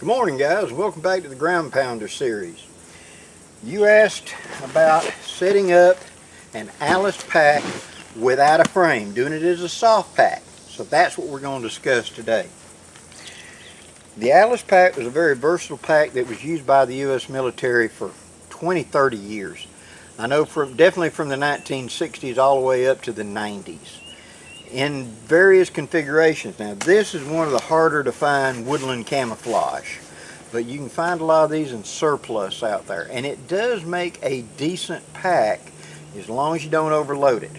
Good morning, guys. Welcome back to the Ground Pounder series. You asked about setting up an Alice pack without a frame, doing it as a soft pack. So that's what we're going to discuss today. The Alice pack was a very versatile pack that was used by the U.S. military for 20-30 years. I know definitely from the 1960s all the way up to the 90s. In various configurations. Now this is one of the harder to find woodland camouflage, but you can find a lot of these in surplus out there, and it does make a decent pack as long as you don't overload it.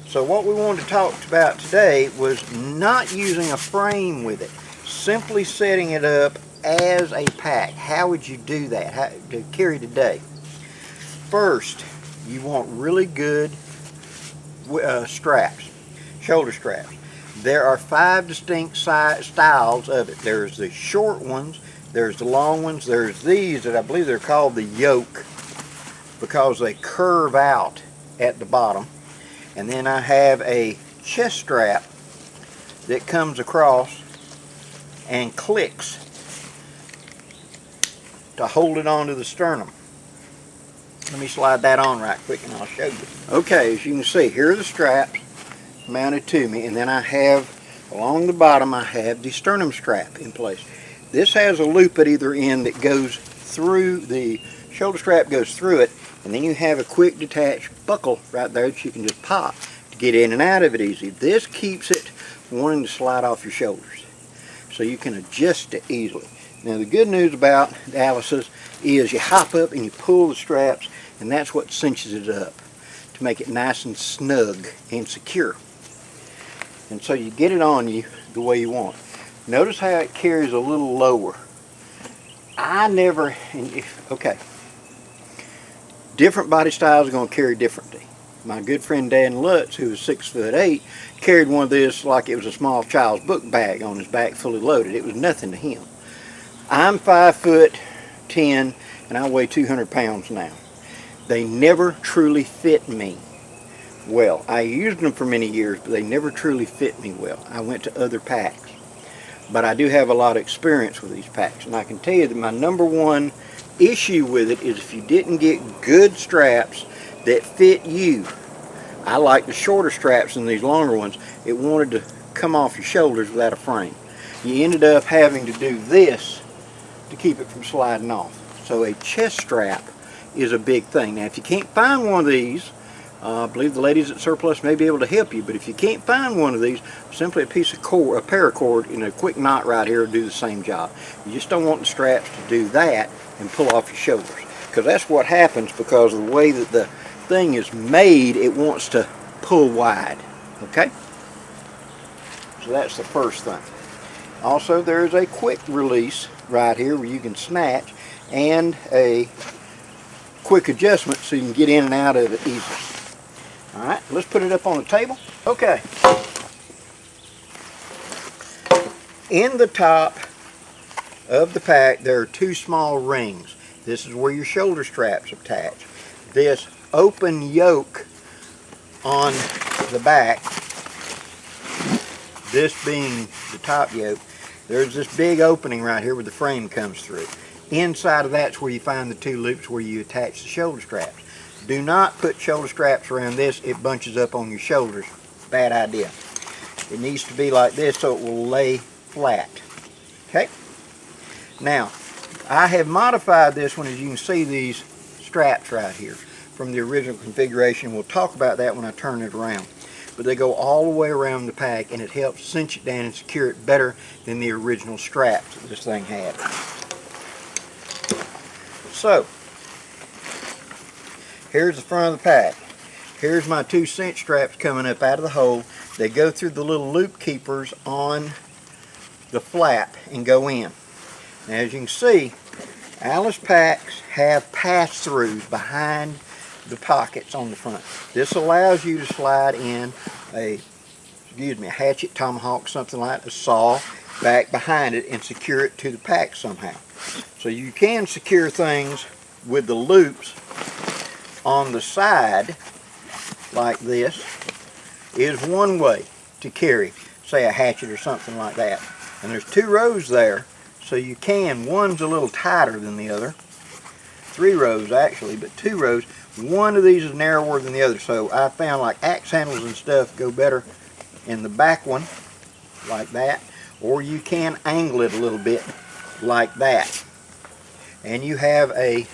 So what we wanted to talk about today was not using a frame with it, simply setting it up as a pack. How would you do that? How to carry today? First, you want really good straps. Shoulder straps. There are 5 distinct styles of it. There's the short ones, there's the long ones, there's these that I believe they're called the yoke because they curve out at the bottom. And then I have a chest strap that comes across and clicks to hold it onto the sternum. Let me slide that on right quick and I'll show you. Okay, as you can see, here are the straps mounted to me, and then I have along the bottom I have the sternum strap in place. This has a loop at either end that goes through, the shoulder strap goes through it, and then you have a quick detached buckle right there that you can just pop to get in and out of it easy. This keeps it from wanting to slide off your shoulders, so you can adjust it easily. Now the good news about the Alice's is you hop up and you pull the straps, and that's what cinches it up to make it nice and snug and secure. And so you get it on you the way you want. Notice how it carries a little lower. Okay. Different body styles are going to carry differently. My good friend Dan Lutz, who was 6'8", carried one of this like it was a small child's book bag on his back, fully loaded. It was nothing to him. I'm 5'10", and I weigh 200 pounds now. They never truly fit me well. I used them for many years, but they never truly fit me well. I went to other packs. But I do have a lot of experience with these packs, and I can tell you that my number one issue with it is if you didn't get good straps that fit you. I like the shorter straps than these longer ones. It wanted to come off your shoulders without a frame. You ended up having to do this to keep it from sliding off. So a chest strap is a big thing. Now if you can't find one of these, I believe the ladies at Surplus may be able to help you, but if you can't find one of these, simply a piece of cord, a paracord, and a quick knot right here will do the same job. You just don't want the straps to do that and pull off your shoulders, because that's what happens because of the way that the thing is made. It wants to pull wide. Okay? So that's the first thing. Also, there's a quick release right here where you can snatch, and a quick adjustment so you can get in and out of it easily. Alright, let's put it up on the table. Okay. In the top of the pack there are 2 small rings. This is where your shoulder straps attach. This open yoke on the back, this being the top yoke, there's this big opening right here where the frame comes through. Inside of that's where you find the 2 loops where you attach the shoulder straps. Do not put shoulder straps around this. It bunches up on your shoulders. Bad idea. It needs to be like this so it will lay flat. Okay? Now, I have modified this one, as you can see, these straps right here from the original configuration. We'll talk about that when I turn it around. But they go all the way around the pack, and it helps cinch it down and secure it better than the original straps that this thing had. So, here's the front of the pack. Here's my 2 cinch straps coming up out of the hole. They go through the little loop keepers on the flap and go in. Now, as you can see, Alice packs have pass-throughs behind the pockets on the front. This allows you to slide in a hatchet, tomahawk, something like a saw back behind it and secure it to the pack somehow. So you can secure things with the loops on the side like this is one way to carry, say, a hatchet or something like that. And there's 2 rows there So you can, one's a little tighter than the other. 3 rows actually, but 2 rows. One of these is narrower than the other. So I found like axe handles and stuff go better in the back one, like that. Or you can angle it a little bit like that. And you have a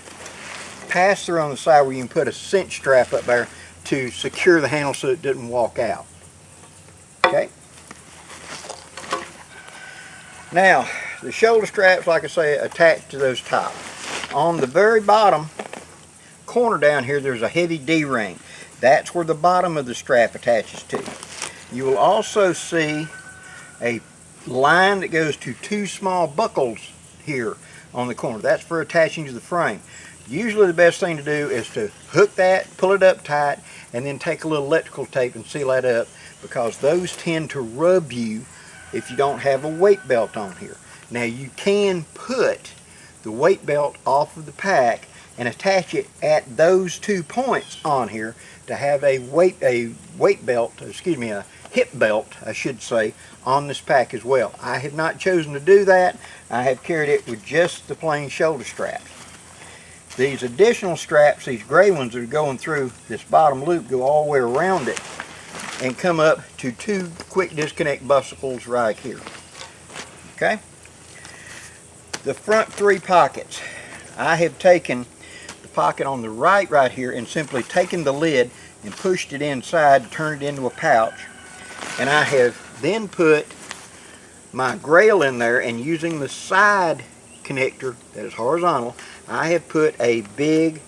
pass-through on the side where you can put a cinch strap up there to secure the handle so it doesn't walk out. Okay. Now, the shoulder straps, like I say, attach to those tops. On the very bottom corner down here, there's a heavy D-ring. That's where the bottom of the strap attaches to. You will also see a line that goes to 2 small buckles here on the corner. That's for attaching to the frame. Usually the best thing to do is to hook that, pull it up tight, and then take a little electrical tape and seal that up, because those tend to rub you if you don't have a weight belt on here. Now you can put the weight belt off of the pack and attach it at those 2 points on here to have a weight belt, excuse me, a hip belt, I should say, on this pack as well. I have not chosen to do that. I have carried it with just the plain shoulder straps. These additional straps, these gray ones that are going through this bottom loop, go all the way around it and come up to 2 quick disconnect buckles right here. Okay? The front 3 pockets. I have taken the pocket on the right here and simply taken the lid and pushed it inside to turn it into a pouch. And I have then put my grail in there, and using the side connector that is horizontal, I have put a big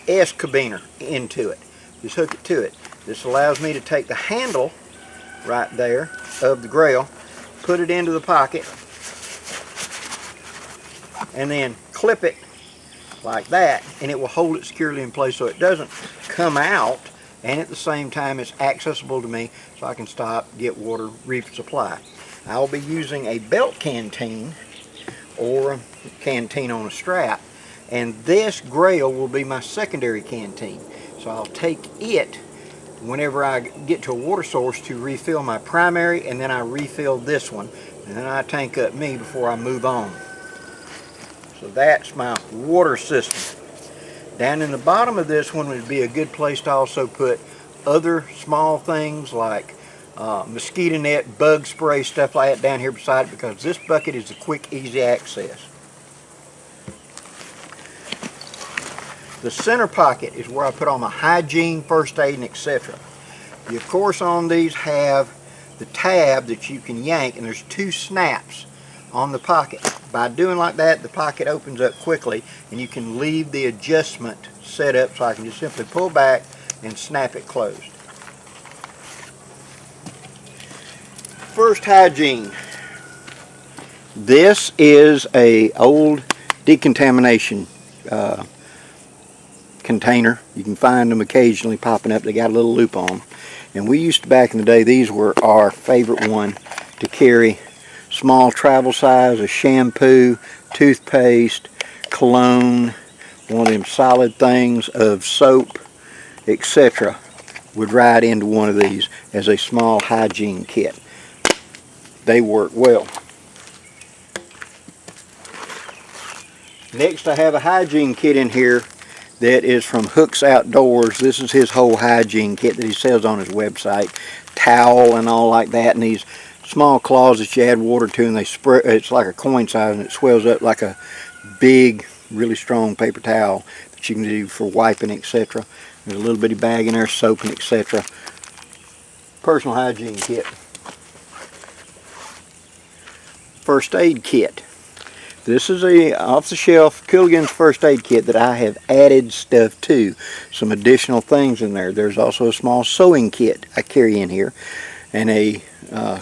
S carabiner into it. Just hook it to it. This allows me to take the handle right there of the grail, put it into the pocket, and then clip it like that, and it will hold it securely in place so it doesn't come out, and at the same time it's accessible to me so I can stop, get water, resupply. I'll be using a belt canteen or a canteen on a strap, and this grail will be my secondary canteen. So I'll take it whenever I get to a water source to refill my primary, and then I refill this one, and then I tank up me before I move on. So that's my water system. Down in the bottom of this one would be a good place to also put other small things like mosquito net, bug spray, stuff like that down here beside it, because this bucket is a quick, easy access. The center pocket is where I put all my hygiene, first aid, and etc. You, of course, on these have the tab that you can yank, and there's 2 snaps on the pocket. By doing like that, the pocket opens up quickly, and you can leave the adjustment set up so I can just simply pull back and snap it closed. First, hygiene. This is a old decontamination container. You can find them occasionally popping up. They got a little loop on them. And we used to, back in the day, these were our favorite one to carry small travel size of shampoo, toothpaste, cologne, one of them solid things of soap, etc. would ride into one of these as a small hygiene kit. They work well. Next, I have a hygiene kit in here that is from Hooks Outdoors. This is his whole hygiene kit that he sells on his website. Towel and all like that, and these small claws that you add water to, and they spray. It's like a coin size, and it swells up like a big, really strong paper towel that you can do for wiping, etc. There's a little bitty bag in there, soap and etc. Personal hygiene kit. First aid kit. This is a off-the-shelf Cooligan's first aid kit that I have added stuff to. Some additional things in there. There's also a small sewing kit I carry in here, and a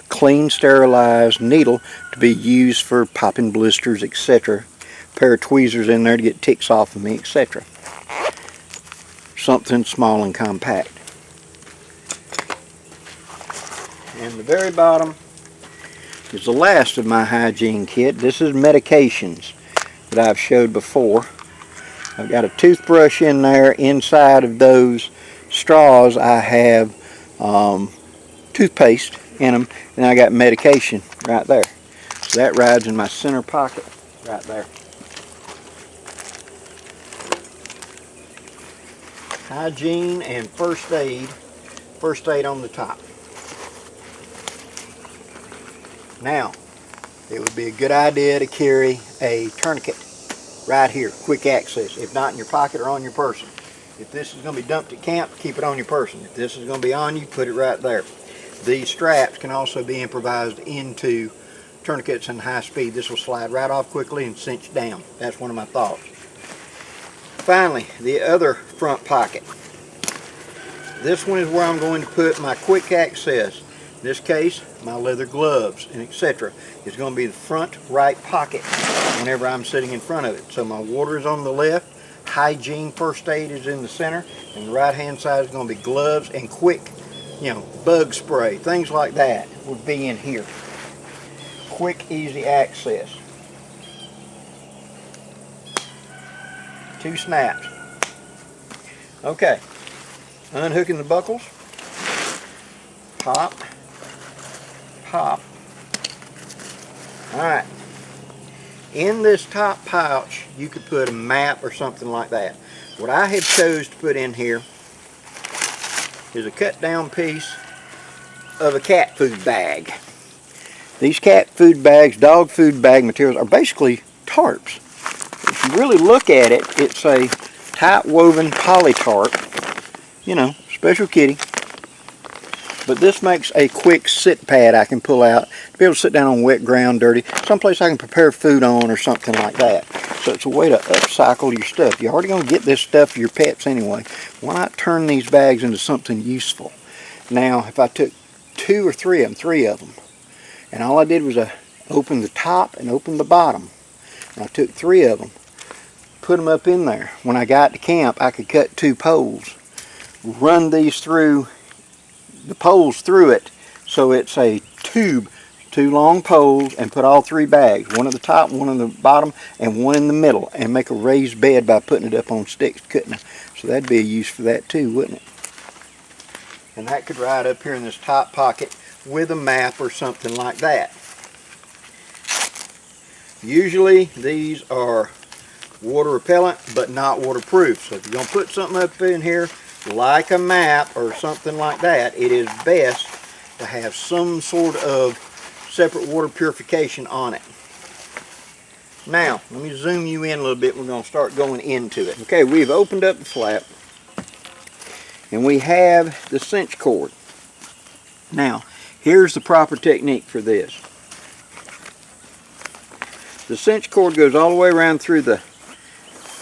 clean, sterilized needle to be used for popping blisters, etc. A pair of tweezers in there to get ticks off of me, etc. Something small and compact. And the very bottom is the last of my hygiene kit. This is medications that I've showed before. I've got a toothbrush in there. Inside of those straws I have toothpaste in them, and I got medication right there. So that rides in my center pocket right there. Hygiene and first aid on the top. Now, it would be a good idea to carry a tourniquet right here, quick access, if not in your pocket or on your person. If this is going to be dumped at camp, keep it on your person. If this is going to be on you, put it right there. These straps can also be improvised into tourniquets in high speed. This will slide right off quickly and cinch down. That's one of my thoughts. Finally, the other front pocket. This one is where I'm going to put my quick access. In this case, my leather gloves and etc. is going to be the front right pocket whenever I'm sitting in front of it. So my water is on the left, hygiene first aid is in the center, and the right hand side is going to be gloves and quick, bug spray, things like that would be in here. Quick, easy access. 2 snaps. Okay, unhooking the buckles. Pop. Pop. Alright. In this top pouch, you could put a map or something like that. What I have chose to put in here is a cut down piece of a cat food bag. These cat food bags, dog food bag materials are basically tarps. If you really look at it, it's a tight woven poly tarp, special kitty. But this makes a quick sit pad I can pull out to be able to sit down on wet ground, dirty, someplace I can prepare food on or something like that. So it's a way to upcycle your stuff. You're already going to get this stuff for your pets anyway. Why not turn these bags into something useful? Now, if I took 2 or 3 of them, and all I did was open the top and open the bottom, and I took 3 of them, put them up in there. When I got to camp, I could cut 2 poles, run these through the poles through it, so it's a tube, 2 long poles, and put all 3 bags, one at the top, one on the bottom, and one in the middle, and make a raised bed by putting it up on sticks, cutting it. So that'd be a use for that too, wouldn't it? And that could ride up here in this top pocket with a map or something like that. Usually these are water repellent but not waterproof, so if you're going to put something up in here like a map or something like that, it is best to have some sort of separate water purification on it. Now, let me zoom you in a little bit. We're going to start going into it. Okay, we've opened up the flap and we have the cinch cord. Now, here's the proper technique for this. The cinch cord goes all the way around through the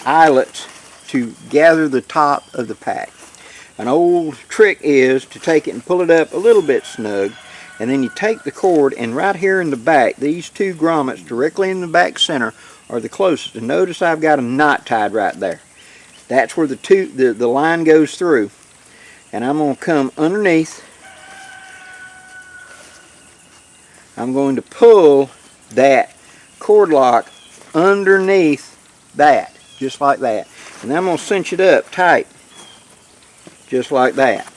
eyelets to gather the top of the pack. An old trick is to take it and pull it up a little bit snug, and then you take the cord, and right here in the back, these 2 grommets directly in the back center are the closest. And notice I've got a knot tied right there. That's where the line goes through. And I'm going to come underneath. I'm going to pull that cord lock underneath that, just like that. And then I'm going to cinch it up tight, just like that.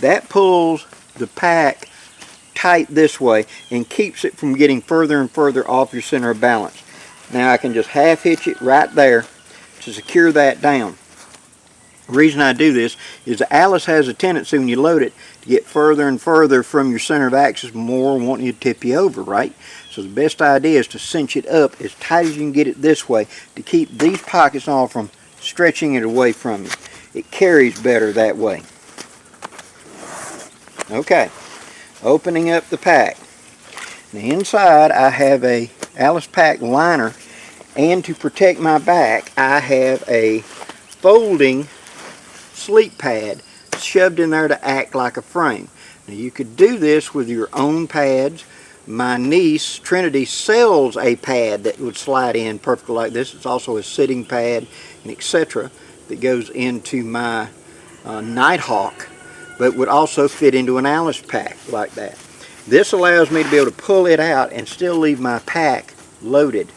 That pulls the pack tight this way and keeps it from getting further and further off your center of balance. Now I can just half hitch it right there to secure that down. The reason I do this is the Alice has a tendency when you load it to get further and further from your center of axis, more wanting you to tip you over, right? So the best idea is to cinch it up as tight as you can get it this way to keep these pockets all from stretching it away from you. It carries better that way. Okay, opening up the pack. Now inside I have a Alice Pack liner, and to protect my back I have a folding sleep pad shoved in there to act like a frame. Now you could do this with your own pads. My niece Trinity sells a pad that would slide in perfectly like this. It's also a sitting pad and etc. that goes into my Nighthawk, but would also fit into an Alice pack like that. This allows me to be able to pull it out and still leave my pack loaded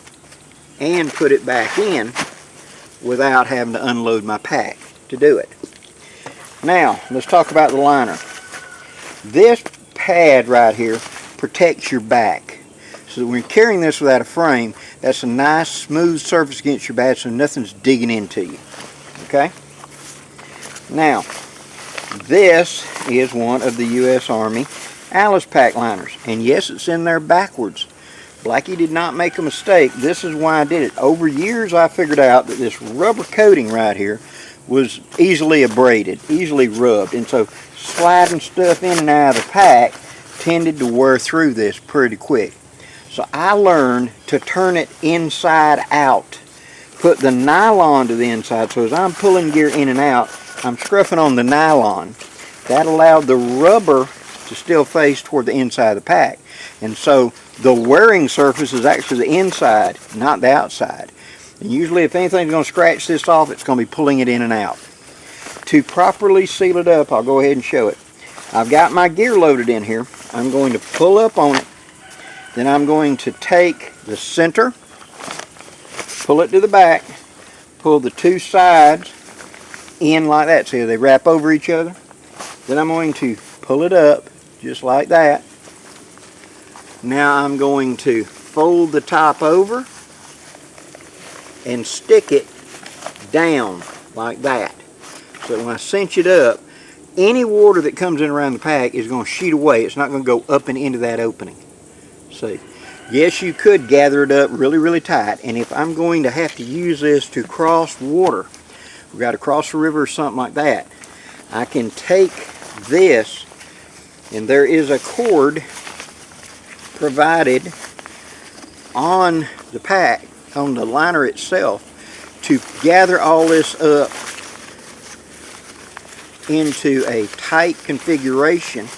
and put it back in without having to unload my pack to do it. Now let's talk about the liner. This pad right here protects your back. so that when you're carrying this without a frame, that's a nice smooth surface against your back so nothing's digging into you. Okay? Now, this is one of the U.S. Army Alice Pack liners. And yes, it's in there backwards. Blackie did not make a mistake. This is why I did it. Over years, I figured out that this rubber coating right here was easily abraded, easily rubbed. And so sliding stuff in and out of the pack tended to wear through this pretty quick. So I learned to turn it inside out. Put the nylon to the inside, so as I'm pulling gear in and out, I'm scruffing on the nylon. That allowed the rubber to still face toward the inside of the pack. And so the wearing surface is actually the inside, not the outside. And usually if anything's going to scratch this off, it's going to be pulling it in and out. To properly seal it up, I'll go ahead and show it. I've got my gear loaded in here. I'm going to pull up on it. Then I'm going to take the center, pull it to the back, pull the two sides in like that. See how they wrap over each other? Then I'm going to pull it up just like that. Now I'm going to fold the top over and stick it down like that. So when I cinch it up, any water that comes in around the pack is going to shoot away. It's not going to go up and into that opening. See, yes, you could gather it up really, really tight. And if I'm going to have to use this to cross water, we've got to cross a river or something like that, I can take this, and there is a cord provided on the pack, on the liner itself, to gather all this up into a tight configuration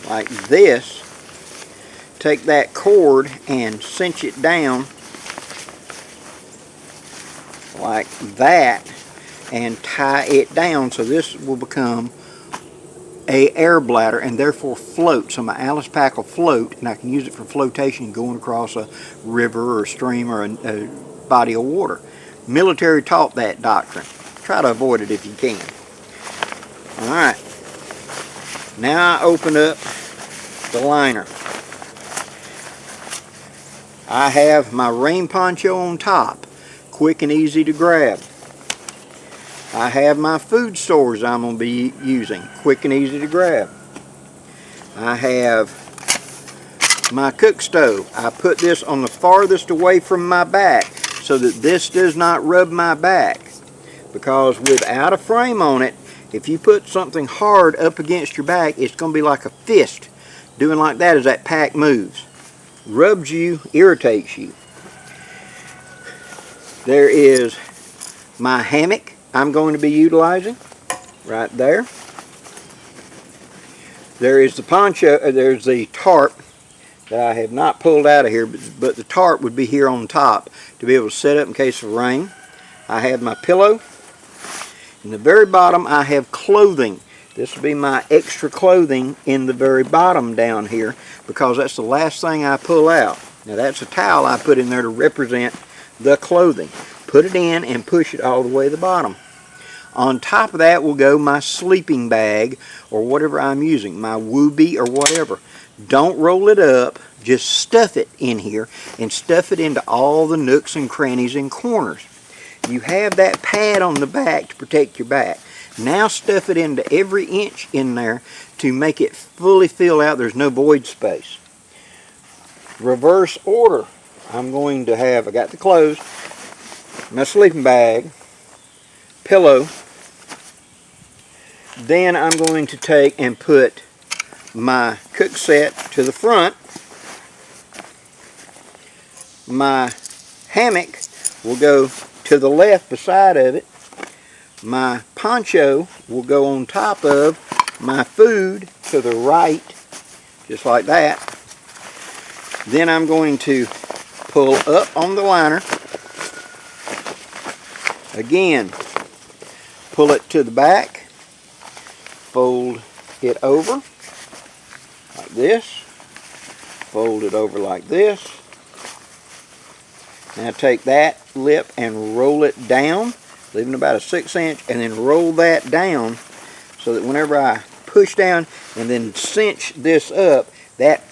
like this. Take that cord and cinch it down like that and tie it down, so this will become a air bladder and therefore float. So my Alice Pack will float, and I can use it for flotation going across a river or a stream or a body of water. Military taught that doctrine. Try to avoid it if you can. Alright, now I open up the liner. I have my rain poncho on top, quick and easy to grab. I have my food stores I'm going to be using, quick and easy to grab. I have my cook stove. I put this on the farthest away from my back so that this does not rub my back, because without a frame on it, if you put something hard up against your back, it's going to be like a fist doing like that as that pack moves. Rubs you, irritates you. There is my hammock I'm going to be utilizing right there. There is the poncho, there's the tarp that I have not pulled out of here, but the tarp would be here on top to be able to set up in case of rain. I have my pillow. In the very bottom I have clothing. This will be my extra clothing in the very bottom down here, because that's the last thing I pull out. Now that's a towel I put in there to represent the clothing. Put it in and push it all the way to the bottom. On top of that will go my sleeping bag or whatever I'm using, my woobie or whatever. Don't roll it up, just stuff it in here and stuff it into all the nooks and crannies and corners. You have that pad on the back to protect your back. Now stuff it into every inch in there to make it fully fill out. There's no void space. Reverse order. I'm going to have, I got the clothes, my sleeping bag, pillow. Then I'm going to take and put my cook set to the front. My hammock will go to the left beside of it. My poncho will go on top of my food to the right, just like that. Then I'm going to pull up on the liner. Again, pull it to the back. Fold it over like this. Fold it over like this. Now take that lip and roll it down, leaving about a 6 inch, and then roll that down so that whenever I push down and then cinch this up, that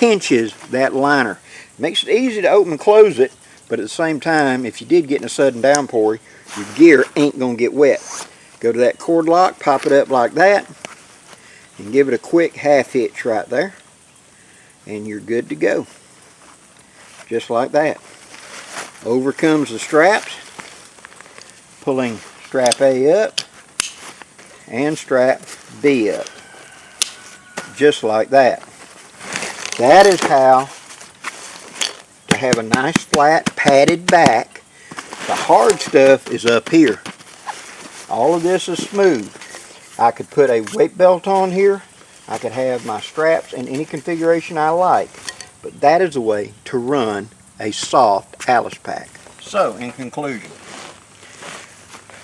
pinches that liner. Makes it easy to open and close it, but at the same time, if you did get in a sudden downpour, your gear ain't going to get wet. Go to that cord lock, pop it up like that, and give it a quick half hitch right there, and you're good to go. Just like that. Over comes the straps, pulling strap A up and strap B up. Just like that. That is how to have a nice flat padded back. The hard stuff is up here. All of this is smooth. I could put a weight belt on here. I could have my straps in any configuration I like. But that is the way to run a soft Alice pack. So, in conclusion,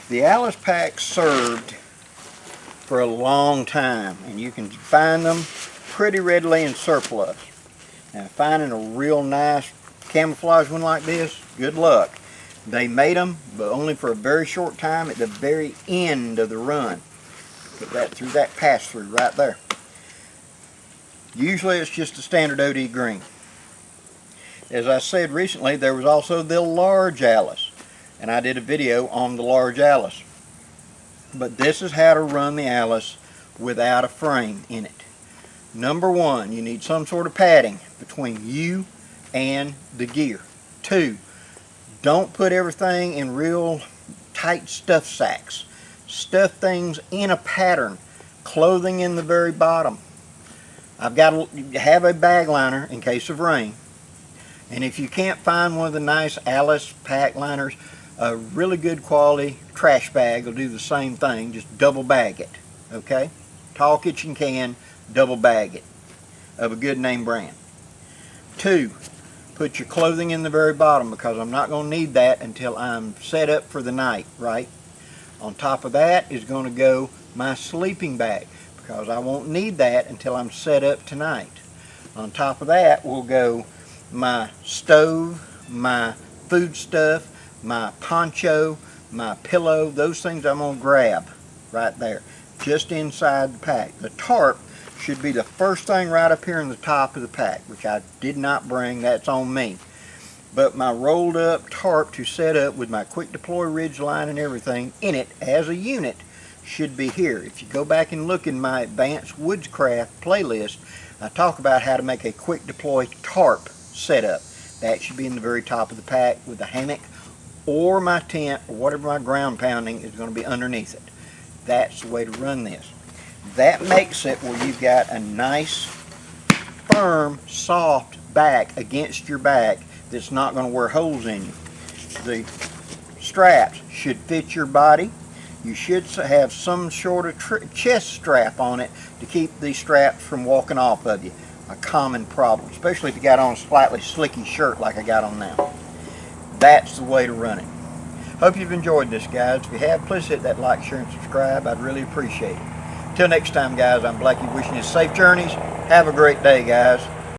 the Alice pack served for a long time, and you can find them pretty readily in surplus. Now, finding a real nice camouflage one like this, good luck. They made them, but only for a very short time at the very end of the run. Put that through that pass-through right there. Usually it's just a standard OD green. As I said recently, there was also the large Alice, and I did a video on the large Alice. But this is how to run the Alice without a frame in it. Number one, you need some sort of padding between you and the gear. Two, don't put everything in real tight stuff sacks. Stuff things in a pattern. Clothing in the very bottom. I've got to have a bag liner in case of rain. And if you can't find one of the nice Alice pack liners, a really good quality trash bag will do the same thing. Just double bag it. Okay? Tall kitchen can, double bag it. Of a good name brand. Two, put your clothing in the very bottom, because I'm not going to need that until I'm set up for the night, right? On top of that is going to go my sleeping bag, because I won't need that until I'm set up tonight. On top of that will go my stove, my food stuff, my poncho, my pillow, those things I'm going to grab right there, just inside the pack. The tarp should be the first thing right up here in the top of the pack, which I did not bring, that's on me. But my rolled up tarp to set up with my quick deploy ridge line and everything in it as a unit should be here. If you go back and look in my advanced woodscraft playlist, I talk about how to make a quick deploy tarp setup. That should be in the very top of the pack with the hammock or my tent or whatever my ground pounding is going to be underneath it. That's the way to run this. That makes it where you've got a nice, firm, soft back against your back that's not going to wear holes in you. The straps should fit your body. You should have some sort of chest strap on it to keep these straps from walking off of you. A common problem, especially if you got on a slightly slicky shirt like I got on now. That's the way to run it. Hope you've enjoyed this, guys. If you have, please hit that like, share, and subscribe. I'd really appreciate it. Till next time, guys, I'm Blackie wishing you safe journeys. Have a great day, guys.